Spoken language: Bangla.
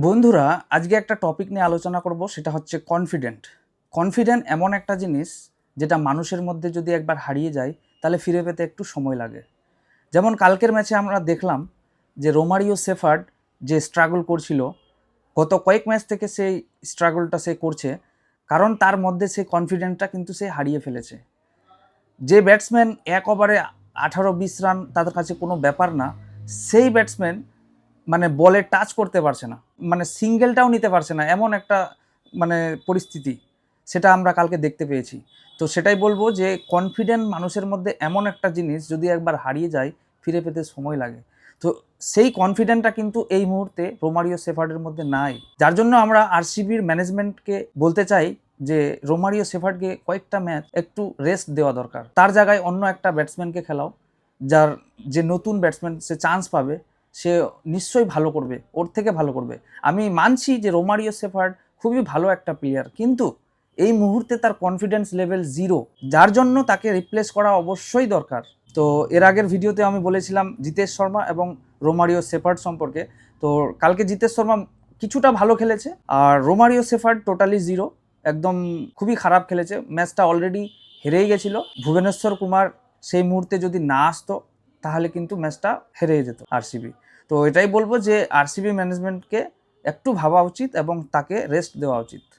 বন্ধুরা, আজকে একটা টপিক নিয়ে আলোচনা করব, সেটা হচ্ছে কনফিডেন্ট এমন একটা জিনিস যেটা মানুষের মধ্যে যদি একবার হারিয়ে যায় তাহলে ফিরে পেতে একটু সময় লাগে। যেমন কালকের ম্যাচে আমরা দেখলাম যে রোমারিও সেফার্ড যে স্ট্রাগল করছিল, গত কয়েক ম্যাচ থেকে সেই স্ট্রাগলটা সে করছে, কারণ তার মধ্যে সেই কনফিডেন্টটা কিন্তু সে হারিয়ে ফেলেছে। যে ব্যাটসম্যান এক ওভারে 18-20 রান তাদের কাছে কোনো ব্যাপার না, সেই ব্যাটসম্যান মানে বলে টাচ করতে পারছে না, মানে সিঙ্গেলটাও নিতে পারছে না, এমন একটা মানে পরিস্থিতি সেটা আমরা কালকে দেখতে পেয়েছি। তো সেটাই বলবো যে কনফিডেন্ট মানুষের মধ্যে এমন একটা জিনিস, যদি একবার হারিয়ে যায় ফিরে পেতে সময় লাগে। তো সেই কনফিডেন্টটা কিন্তু এই মুহূর্তে রোমারিও সেফার্ডের মধ্যে নাই, যার জন্য আমরা আরসিবির ম্যানেজমেন্টকে বলতে চাই যে রোমারিও সেফার্ডকে কয়েকটা ম্যাচ একটু রেস্ট দেওয়া দরকার, তার জায়গায় অন্য একটা ব্যাটসম্যানকে খেলাও, যার যে নতুন ব্যাটসম্যান সে চান্স পাবে, সে নিশ্চয়ই ভালো করবে, ওর থেকে ভালো করবে। আমি মানছি যে রোমারিও সেফার্ড খুবই ভালো একটা প্লেয়ার, কিন্তু এই মুহূর্তে তার কনফিডেন্স লেভেল জিরো, যার জন্য তাকে রিপ্লেস করা অবশ্যই দরকার। তো এর আগের ভিডিওতে আমি বলেছিলাম জিতেশ শর্মা এবং রোমারিও সেফার্ড সম্পর্কে। তো কালকে জিতেশ শর্মা কিছুটা ভালো খেলেছে, আর রোমারিও সেফার্ড টোটালি জিরো, একদম খুবই খারাপ খেলেছে। ম্যাচটা অলরেডি হেরেই গেছিল, ভুবনেশ্বর কুমার সেই মুহূর্তে যদি না আসতো তাহলে কিন্তু ম্যাচটা হেরে যেত আরসিবি। তো এটাই বলবো যে আরসিবি ম্যানেজমেন্টকে একটু ভাবা উচিত এবং তাকে রেস্ট দেওয়া উচিত।